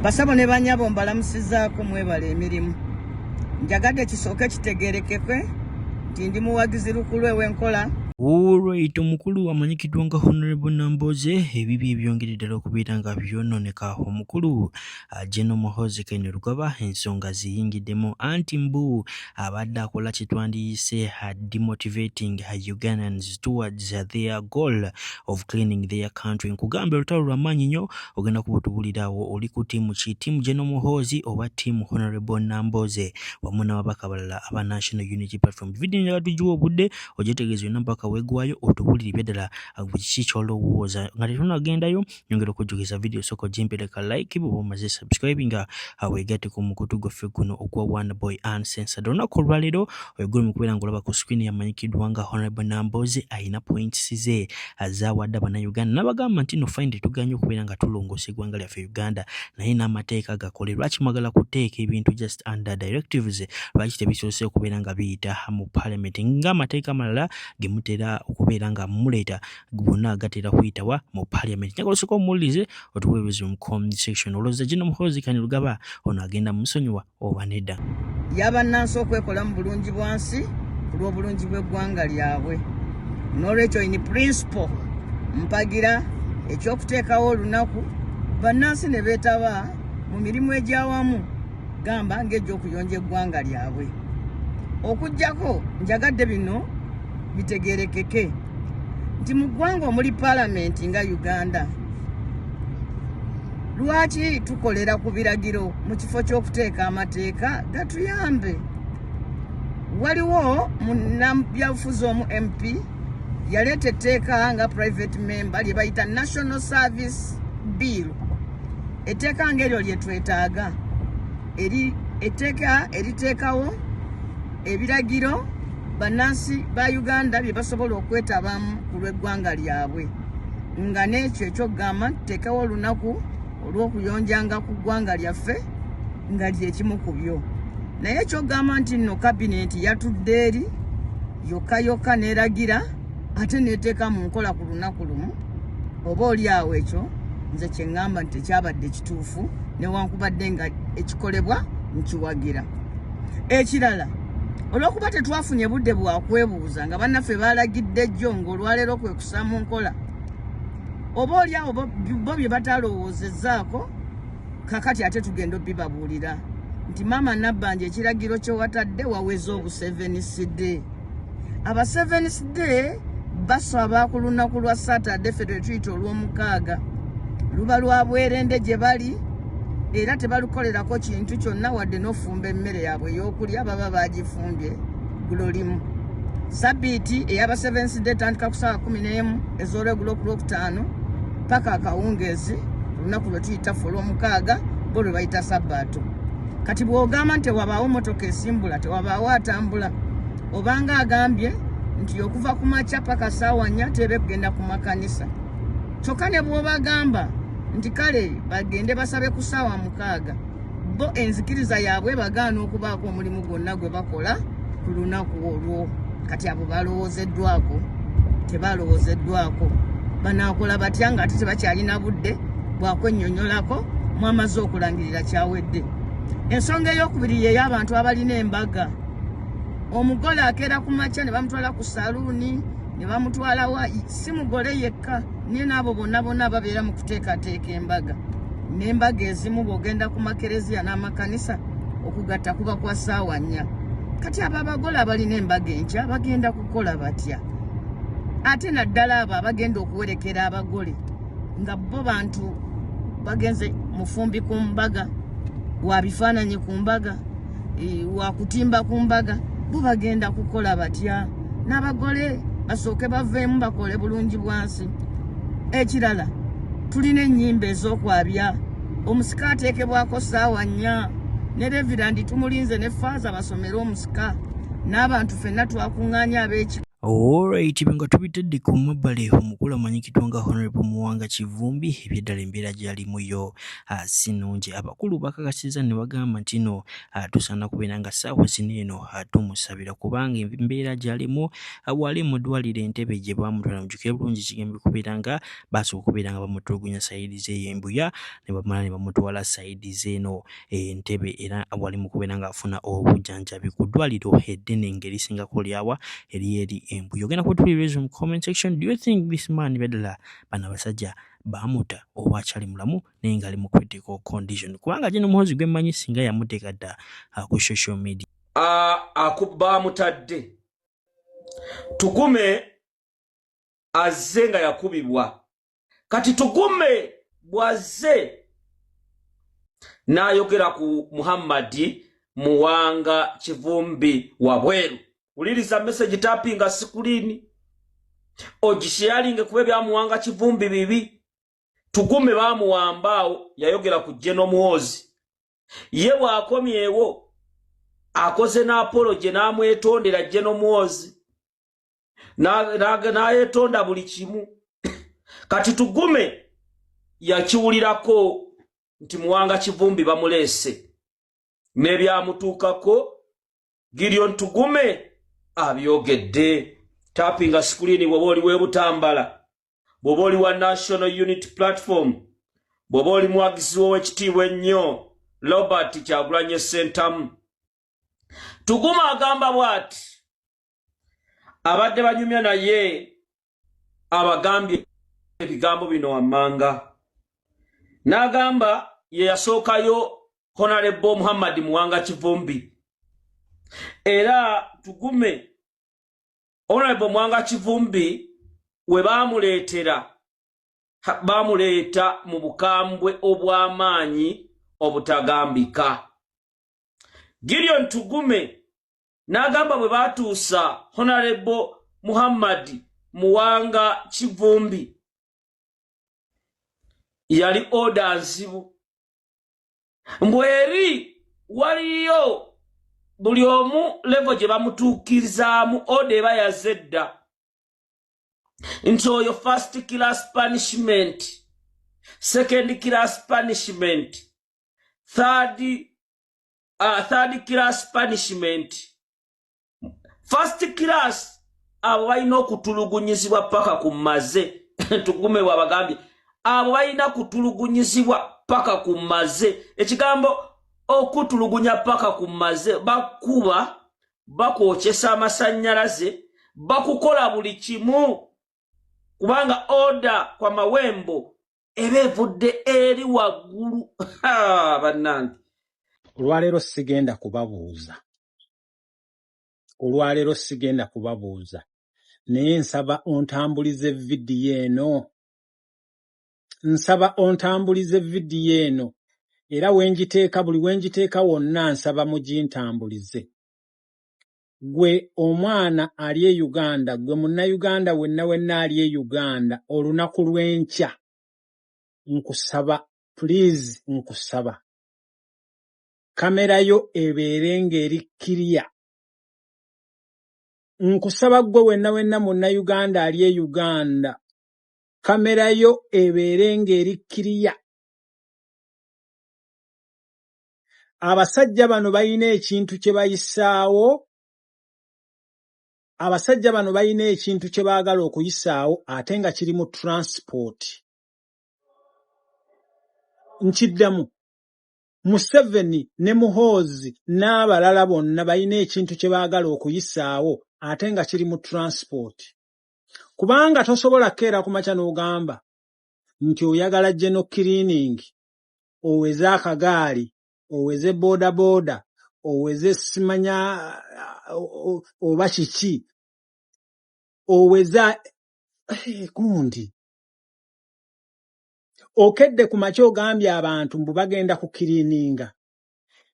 Basabo ne banyabo mbalamusizaako mwebale emirimu. Njagadde kisooke kitegeerekekwe nti ndi muwagizi lukulu ew'enkola. Alright, omukulu amanyikiddwa nga Honorable Nambooze ebibi ebyongedde ddala okubeera nga byonooneka. Omukulu General Muhoozi Kainerugaba ensonga ziyingiddemu anti mbu abadde akola kye twandiyise demotivating Ugandans towards their goal of cleaning their country. Nkugambye olutalo lw'amaanyi nnyo ogenda kuba otubuulirawo oli ku ttiimu ki, ttiimu General Muhoozi oba ttiimu Honorable Nambooze wamu n'ababaka abalala aba National Unity Platform. Video njagala tugiwa obudde ogyetegeeza yonna mpaka wegwayo otubulire ddala kiki ky'olowooza. Nga tetunagendayo nyongera okujjukiza video soko jimpereka like bw'oba omaze subscribe nga weegatte ku mukutu gwaffe guno ogwa One Boy Uncensored. Olunaku olwaleero oyegule mu kubeera ng'olaba ku screen yamanyikiddwa nga Honorable Nambooze ayina points ze azaawadde Bannayuganda n'abagamba nti no fine tetuganye okubeera nga tulongoosa eggwanga lyaffe Uganda naye n'amateeka gakole. Lwaki mwagala kuteeka ebintu just under directives? Lwaki tebisoose okubeera nga biyita mu parliament ng'amateeka amalala ge mutera okubeera nga muleeta gonna gatera kuyitawa mu parliament? Njagala osooka omuwulirize otuweereze mu comment section. Olowooza General Muhoozi Kainerugaba ono agenda musonyiwa oba nedda? Y'abannansi okwekola mu bulungi bwansi ku lw'obulungi bw'eggwanga lyabwe. N'olwekyo in principle mpagira ekyokuteekawo olunaku bannansi ne beetaba mu mirimu egy'awamu gamba ng'egy'okuyonja eggwanga lyabwe. Okuggyako njagadde bino bitegeerekeke nti mu ggwanga omuli paalamenti nga Uganda lwaki tukolera ku biragiro mu kifo ky'okuteeka amateeka gatuyambe? Waliwo munnabyabufuzi omu MP yaleeta etteeka nga private member lye bayita National Service Bill. Etteeka ng'eryo lye twetaaga, etteeka eriteekawo ebiragiro bannansi ba Uganda bye basobola okwetabamu ku lw'eggwanga lyabwe, nga n'ekyo ekyokugamba tuteekawo olunaku olw'okuyonjanga ku ggwanga lyaffe nga lyekimu ku byo. Naye ekyokugamba nti nno kabineti yatudde eri yokka n'eragira ate n'eteeka mu nkola ku lunaku lumu, oba oli awo ekyo nze kye ŋŋamba nti tekyabadde kituufu newankubadde nga ekikolebwa nkiwagira. Ekirala, olw'okuba tetwafunye budde bwa kwebuuza nga bannaffe baalagidde jjo ng'olwaleero kwe kussa mu nkola, oba oli awo bo bye batalowoozezzaako kakati ate tugenda obibabuulira nti maama Nabbanja ekiragiro kye watadde waweze obu 7th day. Aba 7th day basaba ku lunaku lwa Saturday ffe tuyita olw'omukaaga luba lwa bwerende gye bali era tebalukolerako kintu kyonna wadde n'ofumba emmere yaabwe ey'okulya baba baagifumbye gulo limu. Sabbiiti ey'aba 7th day tandika ku ssaawa 11 ez'olwegulo ku Lwokutaano paka akawungeezi olunaku lwe tuyita ffe olw'omukaaga bo lwe bayita Sabbaato. Kati bw'ogamba nti tewabaawo motoka esimbula tewabaawo atambula, obanga agambye nti okuva ku makya paka ssaawa 4 tebe kugenda ku makanisa. Kyokka ne bw'obagamba nti kale bagende basabe ku ssaawa 6, bo enzikiriza yaabwe bagaana okubaako omulimu gwonna gwe bakola ku lunaku olwo. Kati abo balowoozeddwako tebalowoozeddwako banaakola batya nga ate tebakyalina budde bwakwennyonnyolako mwamaze okulangirira kyawedde. Ensonga ey'okubiri y'abantu abalina embaga. Omugole akeera ku makya ne bamutwala ku saluuni ne bamutwala wa si mugole yekka naye n'abo bonna ababeera mu kuteekateeka embaga. N'embaga ezimu bw'ogenda ku makereziya n'amakanisa okugatta kuba kwa ssaawa 4. Kati abo abagole abalina embaga enkya bagenda kukola batya? Ate naddala abo abagenda okuwerekera abagole nga bo bantu bagenze mufumbi ku mbaga, wa bifaananyi ku mbaga, wa kutimba ku mbaga, bo bagenda kukola batya? N'abagole basooke baveemu bakole bulungi bwansi. Ekirala, tulina ennyimba ez'okwabya. Omusika ateekebwako ssaawa 4 ne Reverand tumulinze ne Faaza basomere omusika n'abantu ffenna twakuŋŋaanya ab'ekika Alright, nga tubitedde ku mabbali omukulu amanyikidwa nga Honorable Muwanga Kivumbi ebyeddala embeera gy'alimu yo si nnungi. Abakulu bakakasiza ne bagamba nti no tusaana kubeera nga ssaawa zino eno tumusabira kubanga embeera gy'alimu wali mu ddwaliro Entebbe gye baamutwala mujjukire bulungi kigembe kubeera nga basooka okubeera nga bamutulugunya sayidi z'ey'Embuya ne bamala ne bamutwala sayidi z'eno Entebbe era wali mu kubeera ng'afuna obujjanjabi ku ddwaliro eddene ng'erisingako lyawa eri Embuya. Ogenda kutuuliriza mu comment section, do you think this man beddala bano abasajja baamuta oba akyali mulamu naye ng'ali mu critical condition? Kubanga General Muhoozi gwe mmanyi singa yamuteeka dda ku social media. Baamutadde Tugume azze nga yakubibwa, kati Tugume bwazze n'ayogera ku Muhammad Muwanga Kivumbi wabweru. Uliriza message tappinga screen ogisharinge kuba bya Muwanga Kivumbi bibi. Tugume bamuwambaawo yayogera ku General Muhoozi, ye bwakomyewo akoze na apology n'amwetondera General Muhoozi n'ayetonda buli kimu. Kati Tugume yakiwulirako nti Muwanga Kivumbi bamulese n'ebyamutuukako. Gideon Tugume abyogedde. Tappinga screen bw'oba oli w'Ebutambala, bw'oba oli wa National Unity Platform, bw'oba oli muwagizi w'ekitiibwa ennyo Robert Kyagulanyi Ssentamu. Tugume agamba bw'ati abadde banyumya naye abagambye ebigambo bino wammanga. N'agamba ye yasookayo Honorable Muhammad Muwanga Kivumbi. Era Tugume Honorable Muwanga Kivumbi we bamuleeta mu bukambwe obw'amaanyi obutagambika. Gideon Tugume n'agamba bwe batuusa Honorable Muhammad Muwanga Kivumbi yali oda nzibu. Mbweri waliyo buli omu level gye bamutuukirizaamu oda eba yazedda nti oyo first class punishment, second class punishment, third class punishment. First class abo balina okutulugunyizibwa paka ku maze. Tugume wabagambye abo balina kutulugunyizibwa paka ku maze. Ekigambo okutulugunya paka ku maze bakuba, bakwokyesa amasannyalaze, bakukola buli kimu kubanga oda kwa mawembo eba evudde eri waggulu. Bannange, olwaleero sigenda kubabuuza naye nsaba ontambulize vidiyo eno era buli wenjiteeka wonna nsaba mugintambulize. Gwe omwana ali e Uganda, gwe munnayuganda wenna ali e Uganda, olunaku lw'enkya nkusaba, please nkusaba, kamera yo ebeere ng'eri kiriya. Nkusaba gwe wenna munnayuganda ali e Uganda, kamera yo ebeere ng'eri kiriya. Abasajja bano balina ekintu kye bayisaawo, abasajja bano balina ekintu kye baagala okuyisaawo ate nga kiri mu transport. Nkiddamu, Museveni ne Muhoozi n'abalala bonna balina ekintu kye baagala okuyisaawo ate nga kiri mu transport. Kubanga tosobola keera ku makya n'ogamba nti oyagala general cleaning, oweze akagaali, oweze boda, oweze simanya oba kiki, oweza kundi okedde ku makya ogambye abantu mbu bagenda ku cleaninga.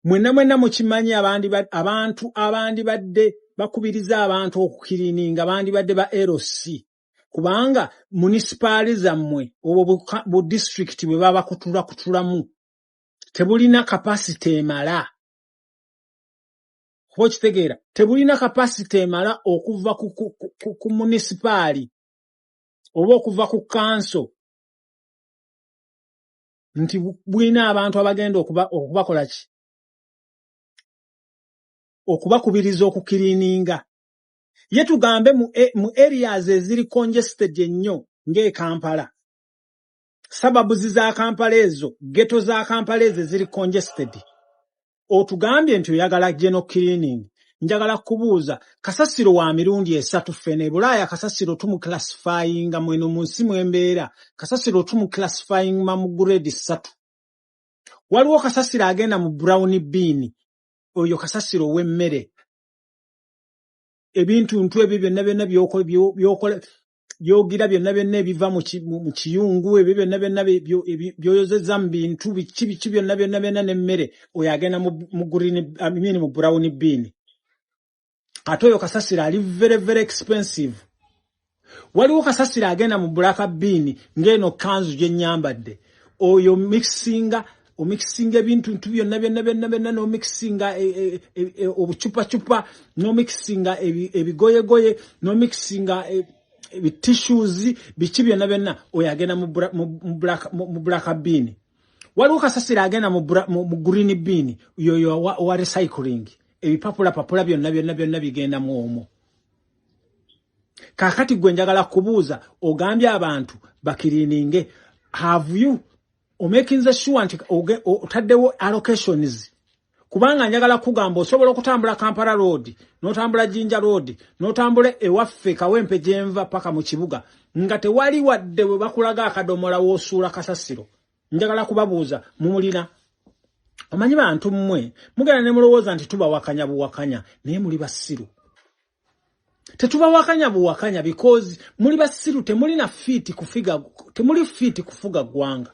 Mwenna mukimanyi abantu abandi badde bakubiriza abantu okukirininga abandi badde ba LC, kubanga municipali zammwe obwo bu district bwe baba kutulamu tebulina capacity emala Kitegeera tebulina capacity emala okuva ku municipali oba okuva ku council nti bwina abantu abagenda okubakola ki okubakubiriza okukirininga ye tugambe mu areas eziri congested ennyo nge Kampala sababu za Kampala ezo ghetto za Kampala ezo ziri congested otugambye nti oyagala general cleaning njagala kubuuza kasasiro wa mirundi esatu fene Bulaya kasasiro tumu classifying mweno munsimu embeera kasasiro tumu classifying mu grade 3 waliwo kasasiro agenda mu brown bean oyo kasasiro w'emmere ebintu ntwe byonna byogira byonna ebiva mu kiyungu ebyo byonna byoyozeza mu bintu biki byonna n'emmere oyo agenda mu green mu brown bean ate oyo kasasiro ali very very expensive waliwo kasasiro agenda mu black bean ngeno kanzu gye nyambadde oyo mixinga ebintu byonna no mixinga obuchupa no mixinga ebigoyegoye no mixinga tissues biki byonna oyo agenda mu black bean waliwo kasasiro agenda mu green bean oyo wa recycling ebipapula byonna bigenda mu omwo kakati gwe njagala kubuuza ogambye abantu bakirininge have you making sure nti otaddewo allocations kubanga njagala kugamba osobola okutambula Kampala road n'otambula Jinja road n'otambula ewaffe Kawempe gyenva paka mu kibuga nga tewali wadde bwe bakulaga akadomola w'osuula kasasiro njagala kubabuuza mumulina amanyi bantu mmwe mugenda ne mulowooza nti tubawakanya buwakanya naye muli basiru tetubawakanya buwakanya because muli basiru temuli fit kufuga gwanga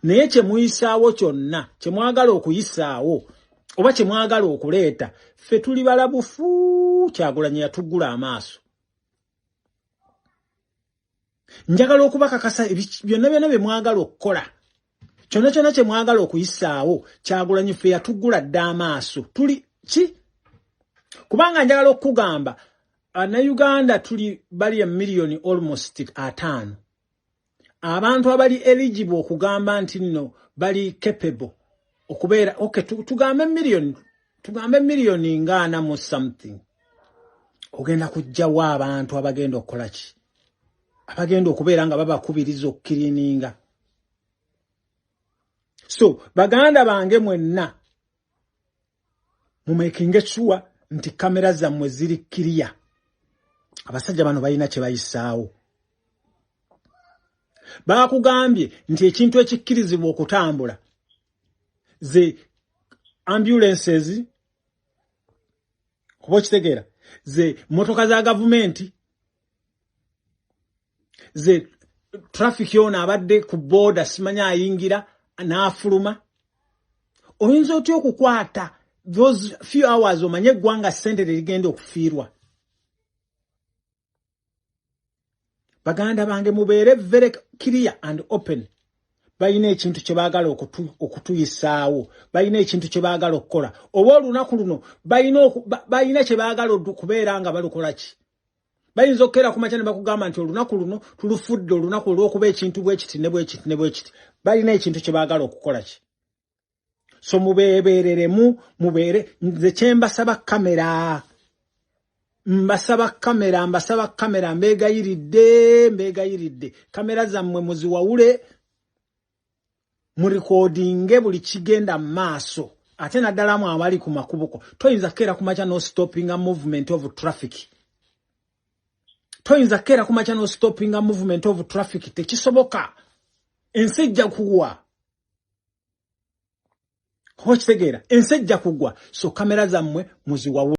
naye kye muyisaawo kyonna kye mwagala okuyisaawo oba kye mwagala okuleeta ffe tuli balabufu Kyagulanyi yatuggula amaaso njagala okubakakasa byonna bye mwagala okukola kyonna kye mwagala okuyisaawo Kyagulanyi ffe yatuggula dda amaaso tuli ki kubanga njagala okugamba na Uganda tuli bali a million almost 5 abantu abali eligible okugamba nti nno bali capable okubeera okay tugambe million ngana mu something ogenda kujjawo abantu abagenda okukola ki abagenda okubeera nga babakubiriza okukirininga so baganda bange mwenna mu making sure nti kamera zammwe ziri clear abasajja bano balina kye bayisaawo bakugambye nti ekintu ekikkirizibwa okutambula ze ambulances kuba kitegeera ze motoka za gavumenti ze traffic yona abadde ku border simanya ayingira n'afuluma oyinza otya okukwata those few hours omanye eggwanga ssente ligenda okufiirwa baganda bange mubeere very clear and open bayina ekintu kye baagala okutuyisaawo bayina ekintu kye baagala okukola oba olunaku luno bayina kye baagala okubeera nga balukola ki bayinza okkeera ku makya ne bakugamba nti olunaku luno tulufudde olunaku olw'okuba ekintu bwekiti ne bwekiti bayina ekintu kye baagala okukola ki so mubeereremu mubeere nze kyembasaba kamera mbasaba kamera mbegayiridde kamera zammwe muziwawule mu recordinge buli kigenda maaso ate naddala mu abali ku makubuko toyinza kera kumacha no stopping a movement of traffic tekisoboka ensejja kugwa ko kitegeera ensejja kugwa so kamera zammwe muziwawule